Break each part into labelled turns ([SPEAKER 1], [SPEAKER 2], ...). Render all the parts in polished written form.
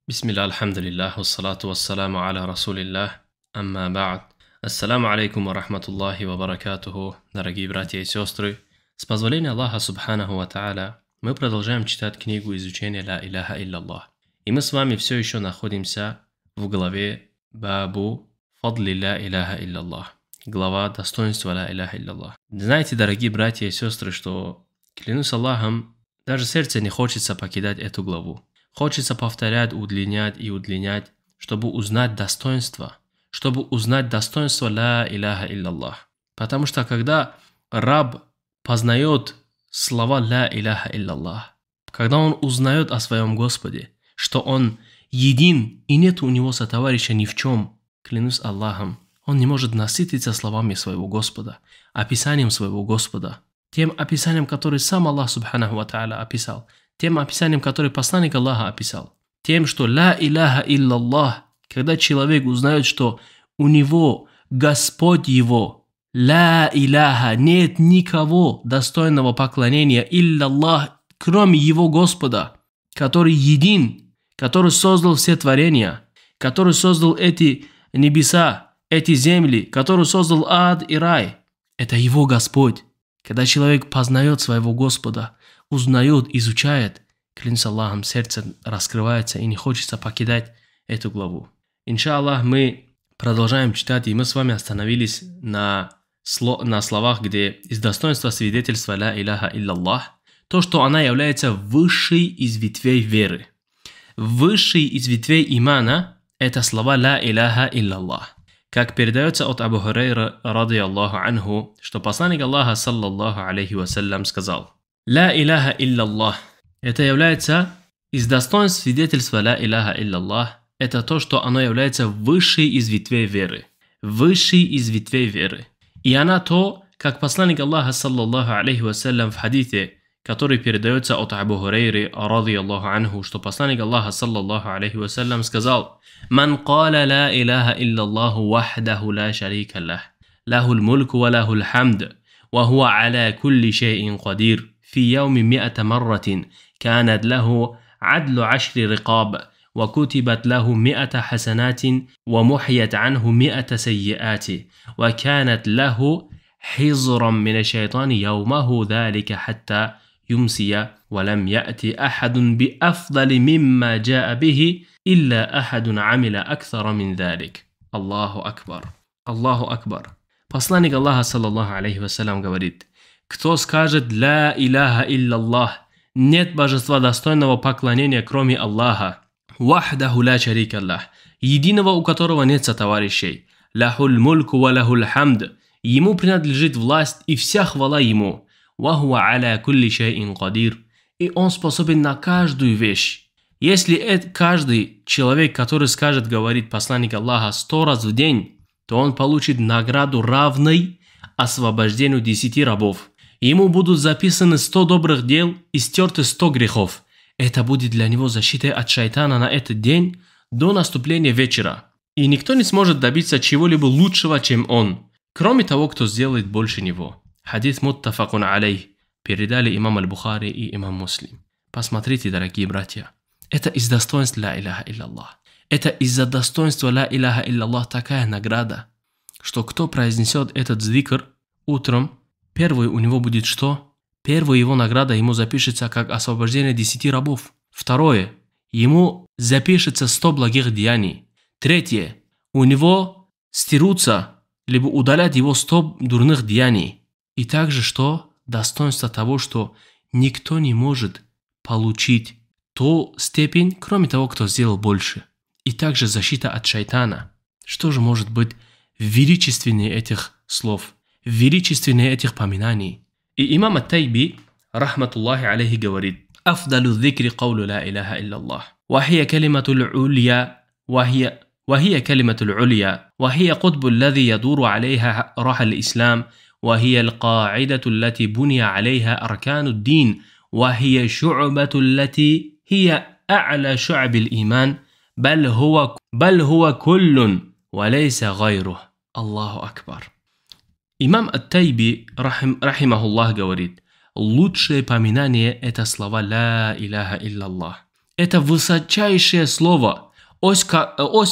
[SPEAKER 1] Бисмилля, альхамдулиллах, вассалату вассаламу аля расулиллах, амма ба'д. Ассаламу алейкум ва рахматуллахи ва баракатуху, дорогие братья и сестры. С позволения Аллаха Субханаху ва Тааля мы продолжаем читать книгу изучения Ла Иляха Илляллах. И мы с вами все еще находимся в главе Бабу Фадли Ла Иляха Илляллах. Глава достоинства Ла Иляха Илляллах. Знаете, дорогие братья и сестры, что, клянусь Аллахом, даже сердце не хочется покидать эту главу. Хочется повторять, удлинять и удлинять, чтобы узнать достоинство. Чтобы узнать достоинство Ла Иляха Илляллах. Потому что когда раб познает слова Ла Иляха Илляллах, когда он узнает о своем Господе, что он един и нет у него сотоварища ни в чем, клянусь Аллахом, он не может насытиться словами своего Господа, описанием своего Господа, тем описанием, которое сам Аллах Субханаху ва Тааля описал, тем описанием, которое посланник Аллаха описал, тем, что Ла Иляха Илляллах, когда человек узнает, что у него Господь его, Ла Иляха, нет никого достойного поклонения, Илляллах, кроме его Господа, который един, который создал все творения, который создал эти небеса, эти земли, который создал ад и рай. Это его Господь. Когда человек познает своего Господа, узнает, изучает, клянусь Аллахом, сердце раскрывается и не хочется покидать эту главу. Иншаллах, мы продолжаем читать, и мы с вами остановились на словах, где из достоинства свидетельства Ла Иляха Илляллах, то, что она является высшей из ветвей веры. Высшей из ветвей имана – это слова Ла Иляха Илляллах. Как передается от Абу Хурайра, ради Аллаху анху, что посланник Аллаха, саллаллаху алейхи вассалям, сказал: «Ла Иляха Илляллах» – это является из достоинств свидетельства Ла Иляха Илляллах, это то, что оно является высшей из ветвей веры. Высшей из ветвей веры. И она то, как посланник Аллаха, саллаллаху алейхи вассалям, в хадите, который передается от Абу Хурайры, ради Аллаху анху, что посланник Аллаха, саллаллаху алейхи вассалям, сказал: «Ман каля ла иляха илляллаху вахдаху ла шарика лах, лахул мульку ва лахул хамд, ва хуа аля кулли шейин кадир, في يوم 100 مرة كانت له عدل 10 رقاب وكتبت له 100 حسنات ومحيت عنه 100 سيئات وكانت له حظرا من الشيطان يومه ذلك حتى يمسي ولم يأتي أحد بأفضل مما جاء به إلا أحد عمل أكثر من ذلك». الله أكبر. الله أكبر. Посланник Аллаха, саллаллаху алейхи вассалям, говорит: кто скажет «Ла Иляха Илляллах», нет божества достойного поклонения, кроме Аллаха, «Вахдаху ла шарика лах», единого, у которого нет сотоварищей, «Лахул мульку ва лахул хамд», ему принадлежит власть и вся хвала ему, «Ва хуа аля кулли шейин кадир», и он способен на каждую вещь. Если каждый человек, который скажет, говорит посланник Аллаха 100 раз в день, то он получит награду равной освобождению 10 рабов. Ему будут записаны 100 добрых дел и стерты 100 грехов. Это будет для него защитой от шайтана на этот день до наступления вечера. И никто не сможет добиться чего-либо лучшего, чем он, кроме того, кто сделает больше него. Хадис муттафакун алейх. Передали имам Аль-Бухари и имам Муслим. Посмотрите, дорогие братья. Это из достоинств Ла Иляха Илляллах. Это из-за достоинства Ла Иляха Илляллах такая награда, что кто произнесет этот зикр утром, первый у него будет что? Первая его награда ему запишется как освобождение 10 рабов. Второе, ему запишется 100 благих деяний. Третье, у него стирутся, либо удалят его 100 дурных деяний. И также что? Достоинство того, что никто не может получить ту степень, кроме того, кто сделал больше. И также защита от шайтана. Что же может быть величественнее этих слов, величественнее этих поминаний? И имам Ат-Тайби, рахматуллахи алейхи, говорит: «Афдалу зикри каулу ла иляха илляллах, вахия калиматул улья, وهي كلمة العليا وهي قطب الذي يدور عليها رحى الإسلام وهي القاعدة التي بني عليها أركان الدين وهي شعبة التي هي أعلى شعب الإيمان بل هو كل وليس غيره». الله أكبر. Имам Ат-Тайби, рахимахуллах, говорит: лучшее поминание – это слова «Ла Иляха Илляллах». Это высочайшее слово, ось,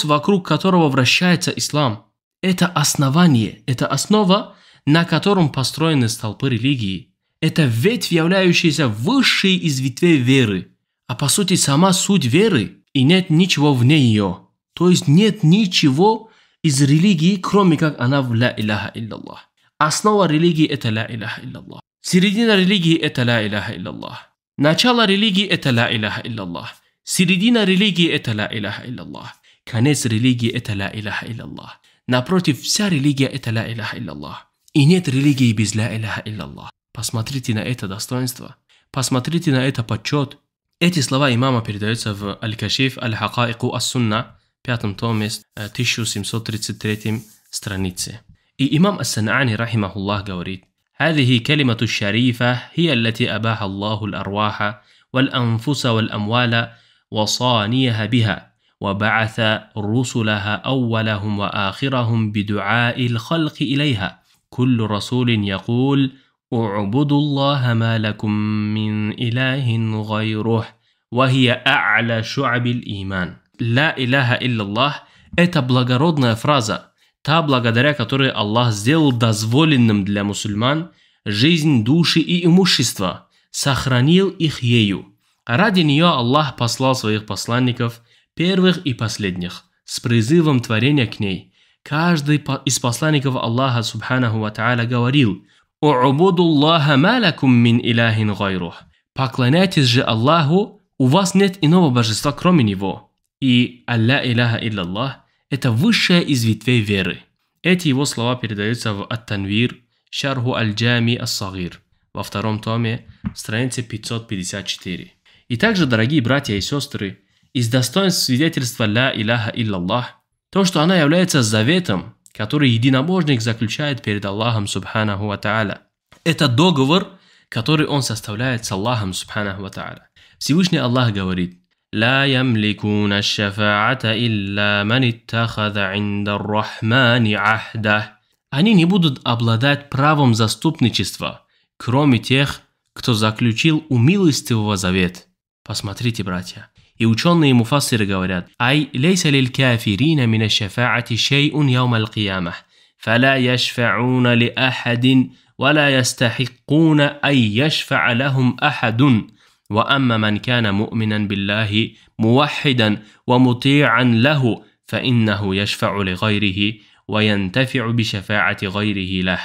[SPEAKER 1] вокруг которого вращается ислам. Это основание, это основа, на котором построены столпы религии. Это ветвь, являющаяся высшей из ветвей веры. А по сути сама суть веры, и нет ничего вне ее. То есть нет ничего из религии, кроме как она в ля иляха илляллах. Основа религии это ля иляха илляллах. Середина религии это ля иляха илляллах. Начало религии это ля иляха илляллах. Середина религии это ля иляха илляллах. Конец религии это ля иляха илляллах. Напротив, вся религия это ля иляха илляллах. И нет религии без ля иляха илляллах. Посмотрите на это достоинство. Посмотрите на это почет. Эти слова имама передаются в Аль-Кашиф Аль-Хакаику Ас-Сунна, 5 томе, 1733 странице. И имам Ас-Сан'ани, рахимахуллах, говорит: هذه كلمة الشريفة هي التي أباح الله الأرواح والأنفس والأموال وصانيها بها وبعث رسلها أولهم وآخرهم بدعاء الخلق إليها كل رسول يقول اعبدوا الله ما لكم من إله غيره وهي أعلى شعب الإيمان. لا إله إلا الله – это благородная фраза, та, благодаря которой Аллах сделал дозволенным для мусульман жизнь, души и имущество, сохранил их ею. Ради нее Аллах послал своих посланников, первых и последних, с призывом творения к ней. Каждый из посланников Аллаха субханаху ва тааля говорил: «У'буду Аллаха ма лакум мин илахин гайрух». Поклоняйтесь же Аллаху, у вас нет иного божества, кроме Него. И «Алла иляха илляллах» – это высшая из ветвей веры. Эти его слова передаются в Ат-Танвир, Шарху Аль-Джами Ас-Сагир, во 2 томе, странице 554. И также, дорогие братья и сестры, из достоинств свидетельства «Ла иляха илляллах» то, что она является заветом, который единобожник заключает перед Аллахом субханаху ва тааля. Это договор, который он составляет с Аллахом субханаху ва тааля. Всевышний Аллах говорит: لا يملكون الشفاعة إلا من اتخذ عند الرحمن عهدا. Они не будут обладать правом заступничества, кроме тех, кто заключил у милостивого завет. Посмотрите, братья. И ученые муфассиры говорят: «Ай лейса лиль кафирина мина шафаати шей'ун яум аль-киямах, фала яшфа'уна ли ахадин, вала ястахиккуна ай яшфа'a лахум ахадун». وأما من كان مؤمنا بالله موحدا ومطيعا له فإنه يشفع لغيره وينتفع بشفاعة غيره له.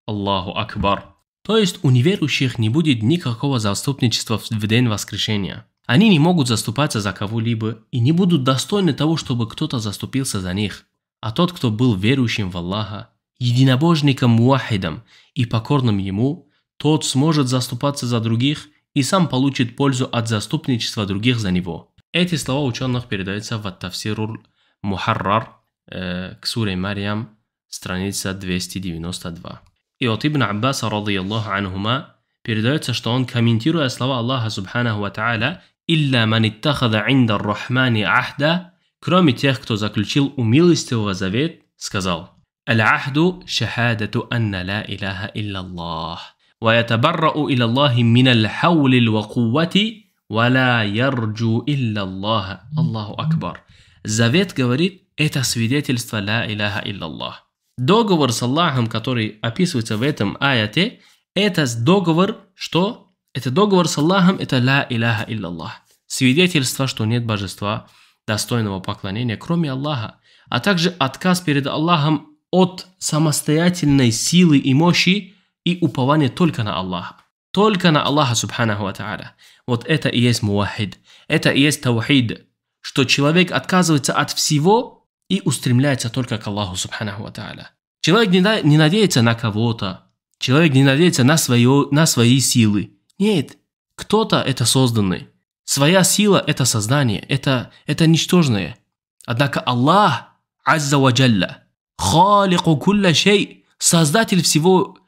[SPEAKER 1] Аллаху Акбар. То есть у неверующих не будет никакого заступничества в день воскрешения. Они не могут заступаться за кого-либо и не будут достойны того, чтобы кто-то заступился за них. А тот, кто был верующим в Аллаха, единобожником муахидом и покорным Ему, тот сможет заступаться за других и сам получит пользу от заступничества других за него. Эти слова ученых передаются в Ат-Тафсирур Мухаррар к суре Марьям, страница 292. И от Ибн Аббаса, радийаллаху анхума, передается, что он, комментируя слова Аллаха субханаху ва тааля «Илля ман иттахада инда ар-Рахмани ахда», кроме тех, кто заключил у милостивого завет, сказал: «Аль-ахду шахадату анна ла иляха илляллах». ويتبرأ إلى الله من الحول والقوة ولا يرجو إلا الله. Аллаху Акбар. Завет, говорит, это свидетельство ла иляха илляллах. Договор с Аллахом, который описывается в этом аяте, это договор, что? Это договор с Аллахом, это ла иляха илляллах. Свидетельство, что нет божества, достойного поклонения, кроме Аллаха, а также отказ перед Аллахом от самостоятельной силы и мощи, и упование только на Аллаха. Только на Аллаха субханаху ва тааля. Вот это и есть муахид. Это и есть таухид. Что человек отказывается от всего и устремляется только к Аллаху субханаху ва тааля. Человек не надеется на кого-то. Человек не надеется на свои силы. Нет. Кто-то это созданный. Своя сила это создание. Это ничтожное. Однако Аллах, азза ва джалля, халику кулля шей, создатель всего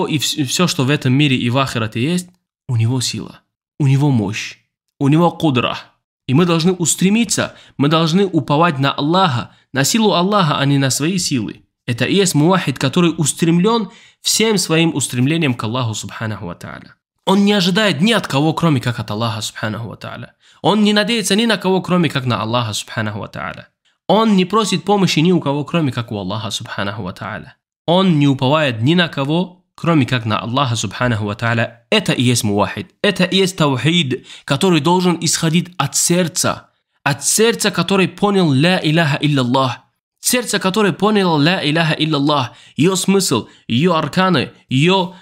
[SPEAKER 1] и все, что в этом мире и в ахирате есть, у него сила, у него мощь, у него кудра. И мы должны устремиться, мы должны уповать на Аллаха, на силу Аллаха, а не на свои силы. Это и есть муахид, который устремлен всем своим устремлением к Аллаху субханаху ва тааля. Он не ожидает ни от кого, кроме как от Аллаха Субханаху ва Тааля. Он не надеется ни на кого, кроме как на Аллаха Субханаху ва Тааля. Он не просит помощи ни у кого, кроме как у Аллаха Субханаху ва Тааля. Он не уповает ни на кого, кроме как на Аллаха Субханаху ва Тааля. Это и есть мувахид. Это и есть таухид, который должен исходить от сердца. От сердца, который понял ля иляха илляллах. Сердце, которое поняло ля иляха илляллах. Ее смысл, ее арканы, ее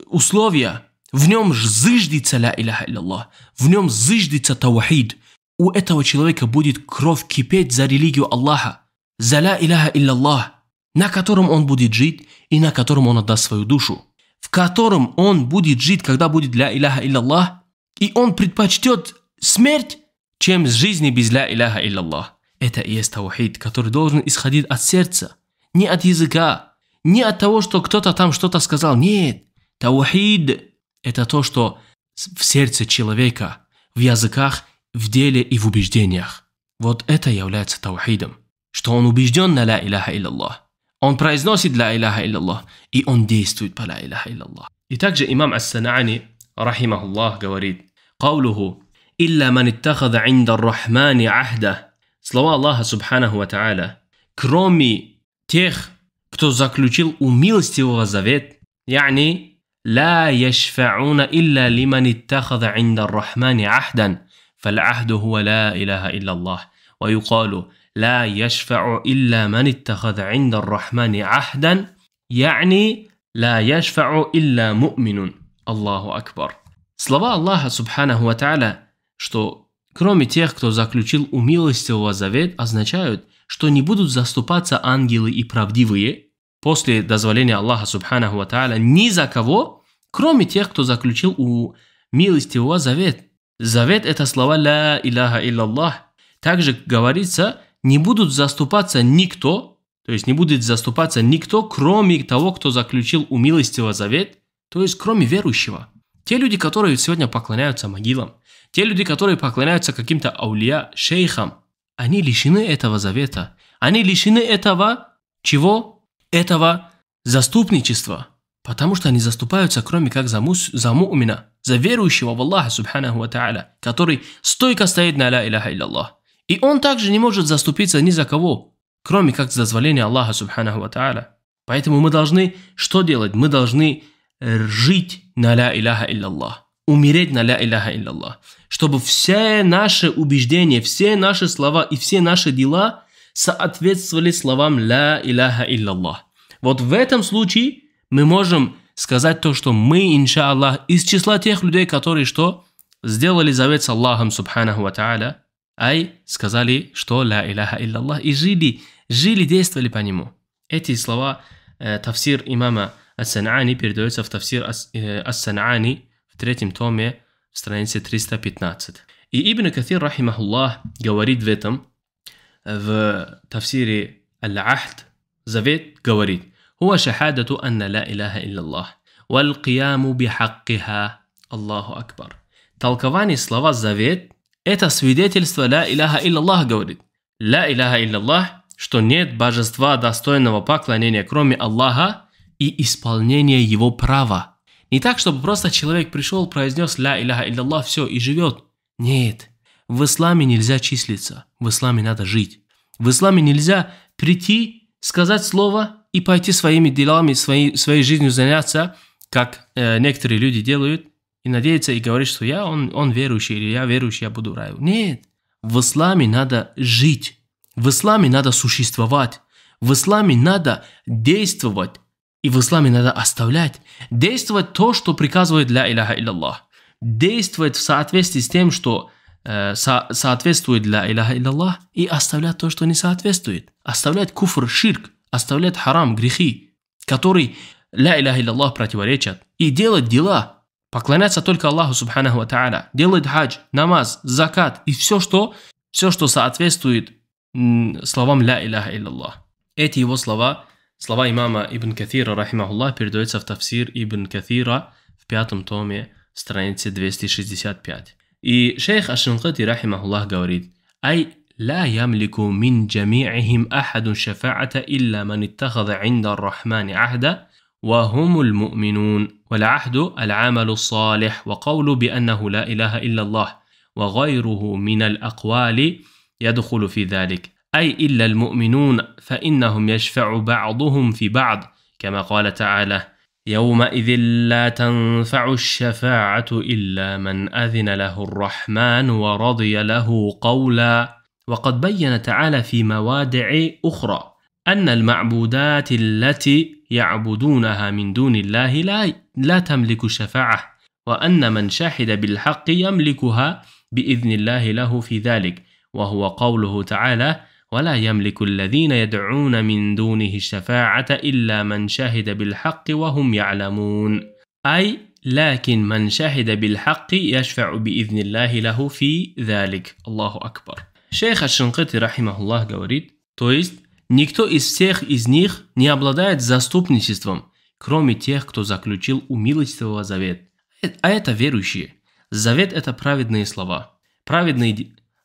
[SPEAKER 1] условия. В нем зыждется ля иляха илляллах. В нем зыждется таухид. У этого человека будет кровь кипеть за религию Аллаха. За ля иляха илляллах. На котором он будет жить и на котором он отдаст свою душу. В котором он будет жить, когда будет ля иляха илляллах. И он предпочтет смерть, чем жизни без ля иляха илляллах. Это и есть таухид, который должен исходить от сердца. Не от языка. Не от того, что кто-то там что-то сказал. Нет. Таухид – это то, что в сердце человека, в языках, в деле и в убеждениях. Вот это является таухидом. Что он убежден на ля иляха илляллах. Он произносит ля иляха илляллах. И он действует по ля иляха илляллах. И также имам ас-Санаани, рахимахуллах, говорит: «Каулуху, илля ман иттахада инда ар-Рахмани ахда». Слова Аллаха Субханаху ва Тааля. Кроме тех, кто заключил у милостивого завет, يعني لا يشفعون إلا لمن اتخذ عند الرحمن عهدا فالعهد هو لا إله إلا الله ويقال لا يشفع إلا من اتخذ عند الرحمن عهدا يعني لا يشفع إلا مؤمن. Аллаху Акбар. Слова Аллаха Субханаху ва Тааля, что кроме тех, кто заключил у милостивого завет, означают, что не будут заступаться ангелы и правдивые после дозволения Аллаха Субханаху ва Тааля ни за кого, кроме тех, кто заключил у милостивого завет. Завет – это слова ля иляха илляллах. Также говорится, не будут заступаться никто, то есть не будет заступаться никто, кроме того, кто заключил у милостивого завет, то есть кроме верующего. Те люди, которые сегодня поклоняются могилам, те люди, которые поклоняются каким-то аулия, шейхам, они лишены этого завета. Они лишены этого чего? Этого заступничества. Потому что они заступаются, кроме как за му'мина, за верующего в Аллаха Субханаху ва Тааля, который стойко стоит на ля иляха илляллах. И он также не может заступиться ни за кого, кроме как за дозволения Аллаха Субханаху ва Тааля. Поэтому мы должны что делать? Мы должны жить на ля иляха илляллах. Умереть на ля иляха илляллах. Чтобы все наши убеждения, все наши слова и все наши дела соответствовали словам ля иляха илляллах. Вот в этом случае мы можем сказать то, что мы, иншаллах, из числа тех людей, которые что? Сделали завет с Аллахом Субханаху ва Тааля, ай сказали, что ля иляха илляллах, и жили, действовали по нему. Эти слова тафсир имама ас-Санаани передается в тафсир ас-Санаани в 3 томе, в странице 315. И Ибн Каthир, рахимахуллах, говорит в этом, в тафсире Аль-Ахд, завет, говорит: «Хуа шахадату анна ла иляха илляллах, валь қияму бихаккиха». Аллаху Акбар. Толкование слова завет – это свидетельство ля иляха илляллах, говорит. Ля иляха илляллах, что нет божества достойного поклонения, кроме Аллаха, и исполнение его права. Не так, чтобы просто человек пришел, произнес ля иляха илляллах, все, и живет. Нет. В исламе нельзя числиться. В исламе надо жить. В исламе нельзя прийти, сказать слово и пойти своими делами, своей жизнью заняться, как некоторые люди делают, и надеяться и говорить, что он верующий, или я верующий, я буду в раю. Нет. В исламе надо жить. В исламе надо существовать. В исламе надо действовать. И в исламе надо оставлять. Действовать то, что приказывает ля иляха илляллах. Действовать в соответствии с тем, что соответствует ля иляха илляллах, и оставлять то, что не соответствует. Оставлять куфр, ширк, оставлять харам, грехи, которые ля иляха илляллах противоречат. И делать дела. Поклоняться только Аллаху Субханаху ва Тааля. Делать хадж, намаз, закат и все, что соответствует словам ля иляха илляллах. Эти его слова имама Ибн Каthира, рахимахуллах, передаются в тафсир Ибн Каthира в 5 томе, странице 265. И шейх аш-Шинкити, рахимахуллах, говорит: «Ай ла ямлику мин джами'ихим ахадун шафа'ата илля ман иттахаза инда ар-Рахмани ахда وهم المؤمنون والعهد العمل الصالح وقول بأنه لا إله إلا الله وغيره من الأقوال يدخل في ذلك أي إلا المؤمنون فإنهم يشفع بعضهم في بعض كما قال تعالى يومئذ لا تنفع الشفاعة إلا من أذن له الرحمن ورضي له قولا. وقد بين تعالى في مواضع أخرى أن المعبودات التي يعبدونها من دون الله لا تملك الشفاعة وأن من شهد بالحق يملكها بإذن الله له في ذلك وهو قوله تعالى ولا يملك الذين يدعون من دونه الشفاعة إلا من شهد بالحق وهم يعلمون أي لكن من شهد بالحق يشفع بإذن الله له في ذلك. الله أكبر. Шейх аш-Шинкити рахимахуллах говорит, то есть никто из всех из них не обладает заступничеством, кроме тех, кто заключил у милостивого завет. А это верующие. Завет – это праведные слова.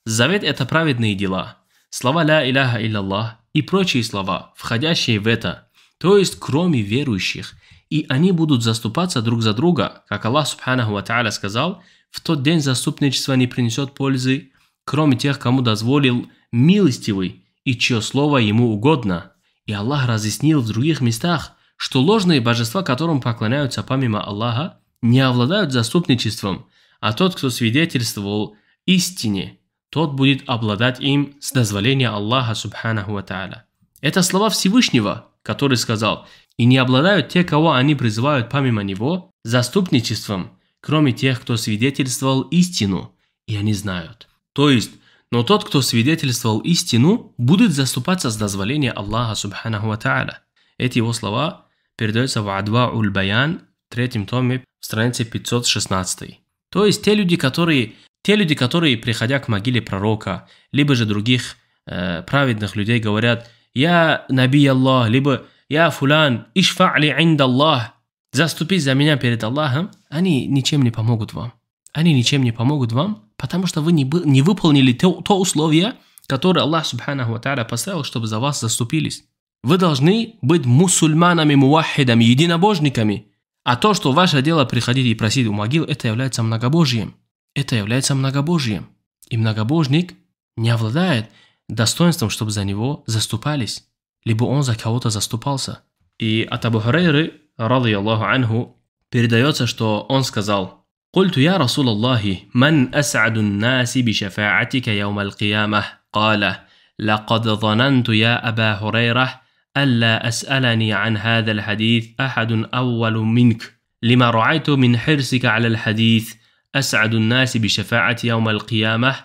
[SPEAKER 1] Завет – это праведные дела. Слова «Ля иляха илляллах» и прочие слова, входящие в это, то есть кроме верующих. И они будут заступаться друг за друга, как Аллах Субханаху ва Тааля сказал, в тот день заступничество не принесет пользы, кроме тех, кому дозволил милостивый и чье слово ему угодно. И Аллах разъяснил в других местах, что ложные божества, которым поклоняются помимо Аллаха, не обладают заступничеством, а тот, кто свидетельствовал истине, тот будет обладать им с дозволения Аллаха Субханаху ва Тааля. Это слова Всевышнего, который сказал, и не обладают те, кого они призывают помимо него, заступничеством, кроме тех, кто свидетельствовал истину, и они знают. То есть, но тот, кто свидетельствовал истину, будет заступаться с дозволения Аллаха Субханаху ва Тааля. Эти его слова передаются в Адва'уль Баян, в 3 томе, странице 516. То есть, те люди, которые, приходя к могиле пророка, либо же других праведных людей, говорят «Я Наби Аллах», либо «Я фулян, ишфа'ли инда Аллах», «Заступись за меня перед Аллахом», они ничем не помогут вам. Они ничем не помогут вам, потому что вы не выполнили то условие, которое Аллах Субханаху ва Тааля поставил, чтобы за вас заступились. Вы должны быть мусульманами, мувахидами, единобожниками. А то, что ваше дело приходить и просить у могил, это является многобожием. Это является многобожием. И многобожник не обладает достоинством, чтобы за него заступались, либо он за кого-то заступался. И от Абу Хурайры, ради Аллаху анху, передается, что он сказал: قلت يا رسول الله من أسعد الناس بشفاعتك يوم القيامة؟ قال لقد ظننت يا أبا هريرة ألا أسألني عن هذا الحديث أحد أول منك لما رأيت من حرصك على الحديث. أسعد الناس بشفاعة يوم القيامة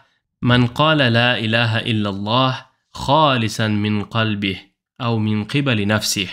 [SPEAKER 1] من قال لا إله إلا الله خالصا من قلبه أو من قبل نفسه.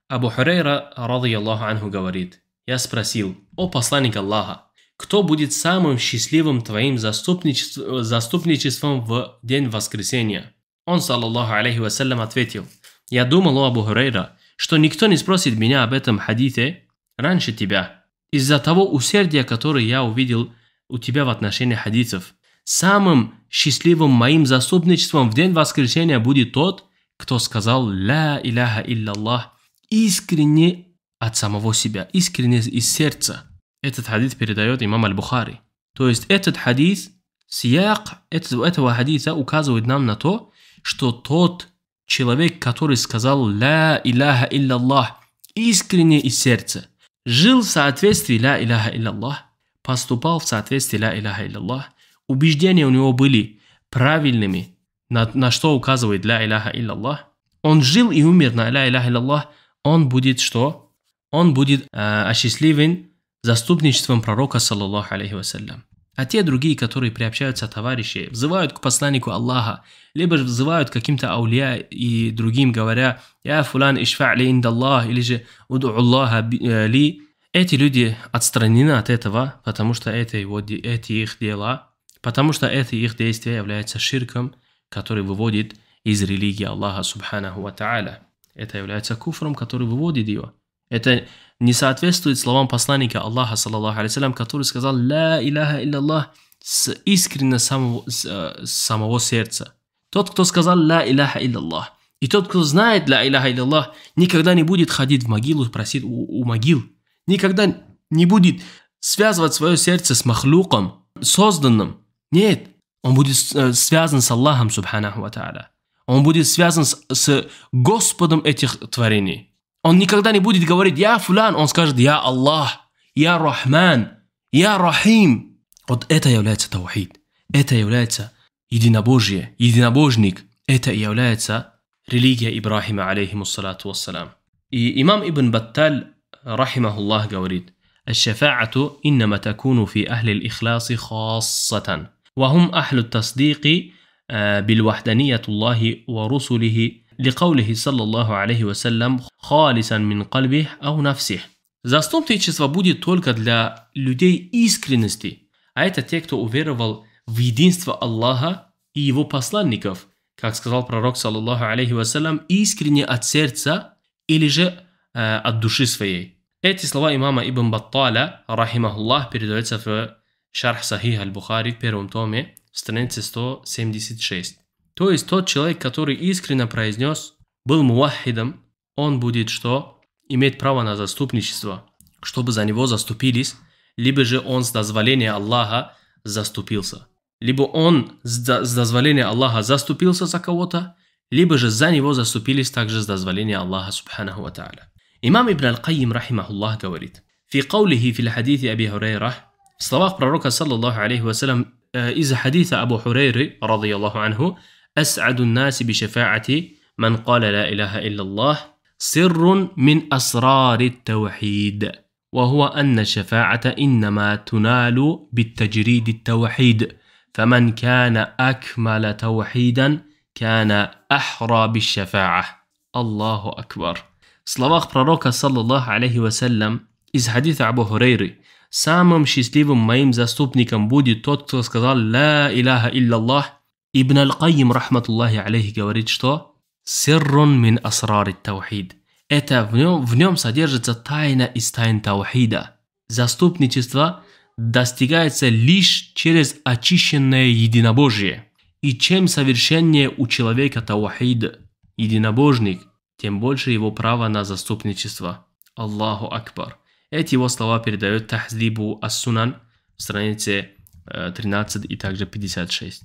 [SPEAKER 1] Абу Хурайра, ради Аллаху анху, говорит: я спросил: о посланник Аллаха, кто будет самым счастливым твоим заступничеством в день воскресения? Он, саллаллаху алейхи вассалям, ответил: я думал, о Абу Хурайра, что никто не спросит меня об этом хадите раньше тебя, из-за того усердия, которое я увидел у тебя в отношении хадисов. Самым счастливым моим заступничеством в день воскресения будет тот, кто сказал «Ля иляха илляллах» искренне от самого себя, искренне из сердца. Этот хадис передает имам Аль-Бухари. То есть этот хадис, сияк этого хадиса указывает нам на то, что тот человек, который сказал «Ля иляха илляллах» искренне из сердца, жил в соответствии «Ля иляха илляллах», поступал в соответствии «Ля иляха илляллах», убеждения у него были правильными, на что указывает «Ля иляха илляллах», он жил и умер на «Ля иляха илляллах», он будет что? Он будет осчастливен заступничеством пророка, саллаллаху алейхи вассалям. А те другие, которые приобщаются товарищи, взывают к посланнику Аллаха, либо же взывают к каким-то аулия и другим, говоря «Я фулан ишфа'ли инда Аллах» или же «Уду Аллаха ли». Эти люди отстранены от этого, потому что это их дела, потому что это их действие является ширком, который выводит из религии Аллаха Субханаху ва Тааля. Это является куфром, который выводит ее. Это не соответствует словам посланника Аллаха, саллаллаху алейхи вассалям, который сказал «Ля иляха илляллах» с искренне самого сердца. Тот, кто сказал «Ля иляха илляллах» И тот, кто знает ля иляха илляллах, никогда не будет ходить в могилу и просить у могил. Никогда не будет связывать свое сердце с махлуком, созданным. Нет, он будет связан с Аллахом, субханаху ва тааля. Он будет связан с Господом этих творений. Он никогда не будет говорить «Я фулян», он скажет «Я Аллах», «Я Рахман», «Я Рахим». Вот это является таухид. Это является единобожие, единобожник. Это является религия Ибрахима, алейхимуссалату вассалам. И имам Ибн Батталь, рахимахуллах, говорит: «Аш-шафа'ату иннама такуну фи ахли al-ихласи хассатан, ва хум ахлю ат-тасдиqи билвахдaniyyati Аллахи ва русулихи ликаулихи саллаллаху алейхи вассалям халисан мин кальбих ау нафсих». Заступничество будет только для людей искренности, а это те, кто уверовал в единство Аллаха и его посланников, как сказал пророк, саллаллаху алейхи вассалям, искренне от сердца или же от души своей. Эти слова имама Ибн Батталя, рахимахуллах, передаются в Шарх Сахих аль-Бухари в первом томе, странице 176. То есть тот человек, который искренне произнес, был мувахидом, он будет что? Иметь право на заступничество, чтобы за него заступились, либо же он с дозволения Аллаха заступился. Либо он с дозволения Аллаха заступился за кого-то, либо же за него заступились также с дозволения Аллаха, субханаху ва тааля. Имам Ибн Аль-Кайим, рахимахуллах, говорит: «Фи каулихи фил хадисе Аби Хурейра», в словах пророка, саллаллаху алейхи вассалям, из хадиса Абу Хурейры, радийаллаху анху: «Ас'аду наси би шафа'ати ман каля ла илляха илляллах, сиррун мин асрари ат-таухид, ва хуа анна шафа'ата иннама туналу бит-таджриди ат-таухид, фаман кана акмала таухидан кана ахра биш-шафа'а». Аллаху акбар. В словах пророка, саллаллаху алейхи вассалям, из хадиса Абу Хурейры: «Самым счастливым моим заступником будет тот, кто сказал «Ла иляха илляллах». Ибн Аль-Кайим, рахматуллахи алейхи, говорит, что «Сиррун мин асрари таухид». Это в нем содержится тайна из тайн таухида. Заступничество достигается лишь через очищенное единобожие. И чем совершеннее у человека таухид, единобожник, тем больше его права на заступничество. Аллаху акбар. Эти его слова передают Тахзибу ас-Сунан, странице 13 и также 56.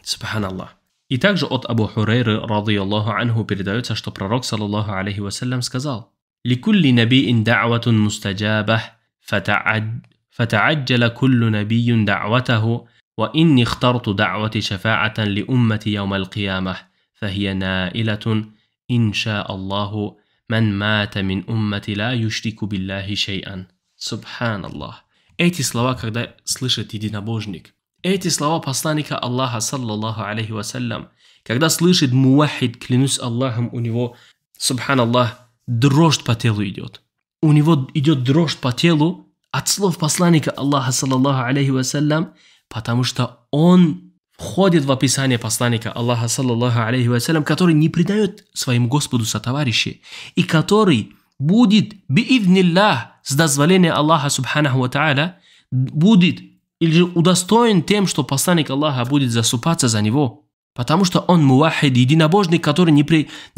[SPEAKER 1] Субханаллах. И также от Абу Хурейры, радийаллаху анху, передается, что пророк, саллаллаху алейхи вассалям, сказал: «Ликулли набиин да'ватун мустаджабах, фата'аджала куллу набиюн да'ватаху, ва инни ихтарту да'вати шафа'атан ли уммати яум аль-қиямах, фахия наилатун инша Аллаху ман мата мин уммати ла юшрику биллахи шей'ан». Субханаллах. Эти слова, когда слышит единобожник, эти слова посланника Аллаха, саллаллаху алейхи вассалям, когда слышит мувахид, клянусь Аллахом, у него, субханаллах, дрожь по телу идет. У него идет дрожь по телу от слов посланника Аллаха, саллаллаху алейхи вассалям, потому что он входит в описание посланника Аллаха, саллаллаху алейхи вассалям, который не предает своему Господу сотоварищей, и который будет, биидниллах, с дозволения Аллаха, субханаху ва тааля, будет или же удостоен тем, что посланник Аллаха будет заступаться за него. Потому что он мувахид, единобожник, который не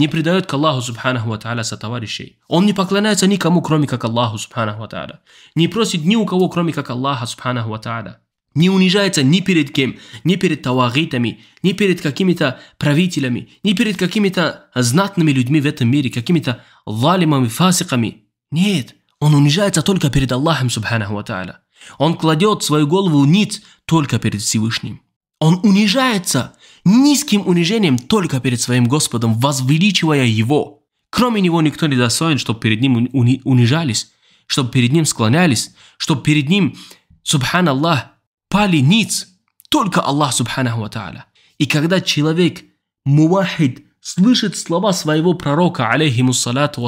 [SPEAKER 1] предает к Аллаху, субханаху ва тааля, сотоварищей. Он не поклоняется никому, кроме как Аллаху, субханаху ва тааля. Не просит ни у кого, кроме как Аллаха, субханаху ва тааля. Не унижается ни перед кем, ни перед тавагитами, ни перед какими-то правителями, ни перед какими-то знатными людьми в этом мире, какими-то залимами, фасиками. Нет, он унижается только перед Аллахом, субханаху ва тааля. Он кладет свою голову ниц только перед Всевышним. Он унижается низким унижением только перед своим Господом, возвеличивая Его. Кроме Него никто не достоин, чтобы перед Ним унижались, чтобы перед Ним склонялись, чтобы перед Ним, субханаллах, пали ниц. Только Аллах, субханаху ва тааля. И когда человек, мувахид, слышит слова своего пророка, алейхиссалату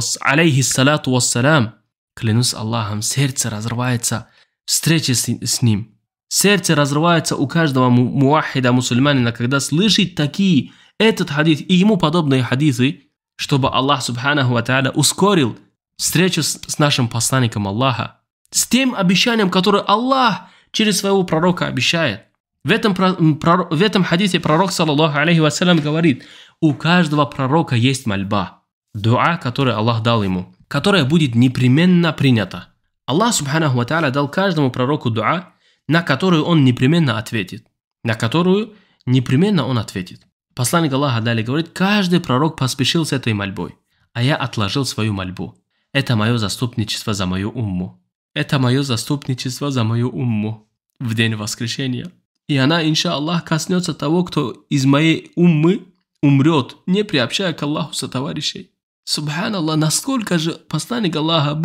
[SPEAKER 1] вассалям, клянусь Аллахом, сердце разрывается встреча с ним. Сердце разрывается у каждого мувахида, мусульманина, когда слышит этот хадис и ему подобные хадисы, чтобы Аллах, субханаху ва тааля, ускорил встречу с нашим посланником Аллаха, с тем обещанием, которое Аллах через своего пророка обещает. В этом хадисе пророк, саллаллаху алейхи вассалям, говорит: у каждого пророка есть мольба. Дуа, который Аллах дал ему, которая будет непременно принята. Аллах субханаху ва тааля дал каждому пророку дуа, на которую он непременно ответит. На которую непременно он ответит. Посланник Аллаха далее говорит: каждый пророк поспешил с этой мольбой, а я отложил свою мольбу. Это мое заступничество за мою умму. Это мое заступничество за мою умму в день воскрешения. И она, иншаллах, коснется того, кто из моей уммы умрет, не приобщая к Аллаху сотоварищей. Субханаллах, насколько же посланник Аллаха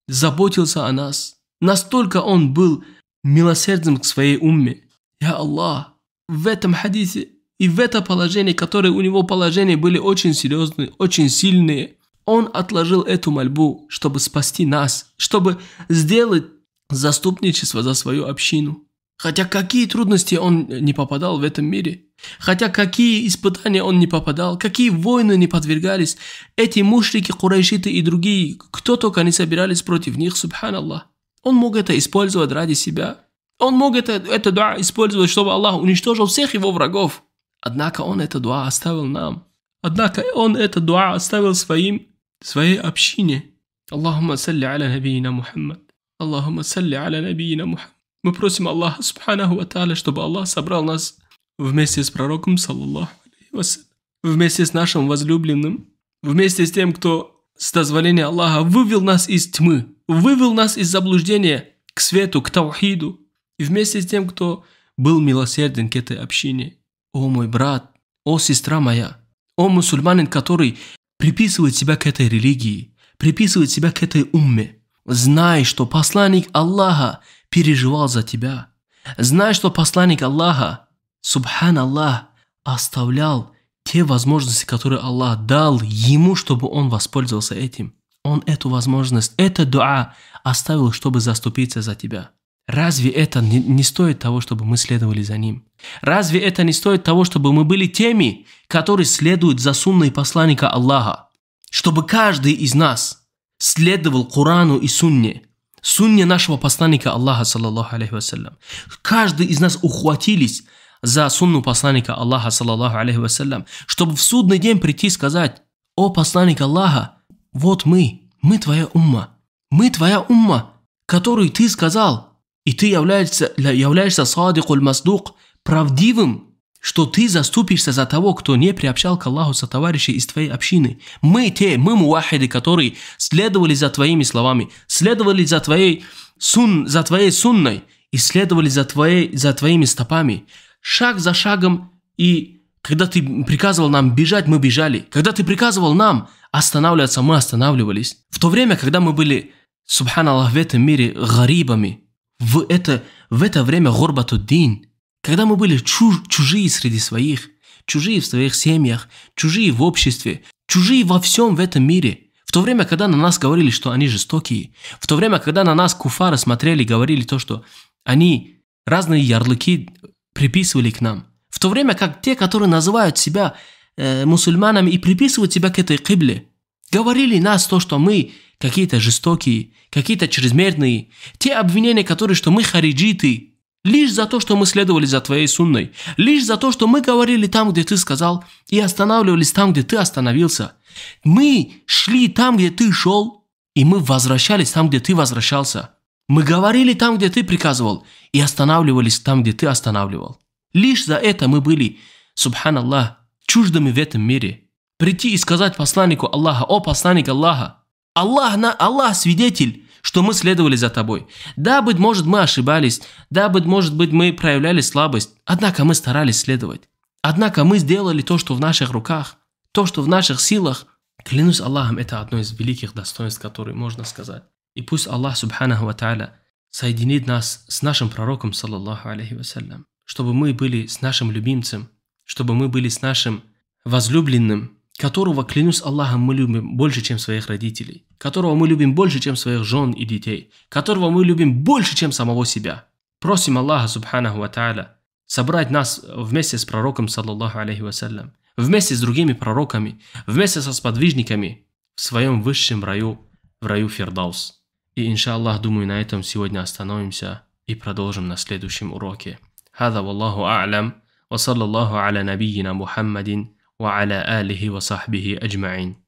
[SPEAKER 1] заботился о нас. Настолько он был милосердным к своей умме. Я Аллах, в этом хадисе и в это положение, которое у него положения были очень серьезные, очень сильные, он отложил эту мольбу, чтобы спасти нас, чтобы сделать заступничество за свою общину. Хотя какие трудности он не попадал в этом мире, хотя какие испытания он не попадал, какие войны не подвергались, эти мушрики, курайшиты и другие, кто только не собирались против них, субханаллах. Он мог это использовать ради себя. Он мог это дуа использовать, чтобы Аллах уничтожил всех его врагов. Однако он это дуа оставил нам. Однако он это дуа оставил своей общине. Аллахумма салли аля набийина Мухаммад. Аллахумма салли аля набийина Мухаммад. Мы просим Аллаха субханаху ва тааля, чтобы Аллах собрал нас вместе с пророком, саллаллаху алейхи вассалям, вместе с нашим возлюбленным, вместе с тем, кто с дозволения Аллаха вывел нас из тьмы, вывел нас из заблуждения к свету, к таухиду, и вместе с тем, кто был милосерден к этой общине. О мой брат, о сестра моя, о мусульманин, который приписывает себя к этой религии, приписывает себя к этой умме, знай, что посланник Аллаха переживал за тебя. Знай, что посланник Аллаха, субханаллах, оставлял те возможности, которые Аллах дал ему, чтобы он воспользовался этим. Он эту возможность, это дуа оставил, чтобы заступиться за тебя. Разве это не стоит того, чтобы мы следовали за ним? Разве это не стоит того, чтобы мы были теми, которые следуют за сунной посланника Аллаха? Чтобы каждый из нас следовал Корану и сунне нашего посланника Аллаха, саллаллаху алейхи вассалям. Каждый из нас ухватились за сунну посланника Аллаха, саллаллаху алейхи вассалям, чтобы в судный день прийти и сказать: о посланник Аллаха, вот мы твоя умма, которую ты сказал, и ты являешься садикуль масдук, правдивым, что ты заступишься за того, кто не приобщал к Аллаху сотоварищей из твоей общины. Мы мувахиды, которые следовали за твоими словами, следовали за твоей сунной и следовали за твоими стопами, шаг за шагом. И когда ты приказывал нам бежать, мы бежали. Когда ты приказывал нам останавливаться, мы останавливались. В то время, когда мы были, субханаллах, в этом мире гарибами, в это время гурбатуддин, когда мы были чужие среди своих, чужие в своих семьях, чужие в обществе, чужие во всем в этом мире. В то время, когда на нас говорили, что они жестокие, в то время, когда на нас куфары смотрели, говорили то, что они разные ярлыки приписывали к нам. В то время, как те, которые называют себя мусульманами и приписывают себя к этой кибле, говорили нас то, что мы какие-то жестокие, какие-то чрезмерные, те обвинения, которые, что мы хариджиты, лишь за то, что мы следовали за твоей сунной, лишь за то, что мы говорили там, где ты сказал, и останавливались там, где ты остановился. Мы шли там, где ты шел, и мы возвращались там, где ты возвращался. Мы говорили там, где ты приказывал, и останавливались там, где ты останавливал. Лишь за это мы были, субханаллах, чуждыми в этом мире. Прийти и сказать посланнику Аллаха: о посланник Аллаха, Аллах свидетель, что мы следовали за тобой. Да, быть может, мы ошибались, да, быть может, мы проявляли слабость, однако мы старались следовать. Однако мы сделали то, что в наших руках, то, что в наших силах. Клянусь Аллахом, это одно из великих достоинств, которые можно сказать. И пусть Аллах, субханаху ва тааля, соединит нас с нашим пророком, саллаллаху алейхи вассалям, чтобы мы были с нашим любимцем, чтобы мы были с нашим возлюбленным, которого, клянусь Аллахом, мы любим больше, чем своих родителей, которого мы любим больше, чем своих жен и детей, которого мы любим больше, чем самого себя. Просим Аллаха, субханаху ва тааля, собрать нас вместе с пророком, саллаллаху алейхи вассалям, вместе с другими пророками, вместе со сподвижниками в своем высшем раю, в раю Фирдаус. И, иншаллах, думаю, на этом сегодня остановимся и продолжим на следующем уроке. هذا والله أعلم وصلى الله على نبينا محمد وعلى آله وصحبه أجمعين.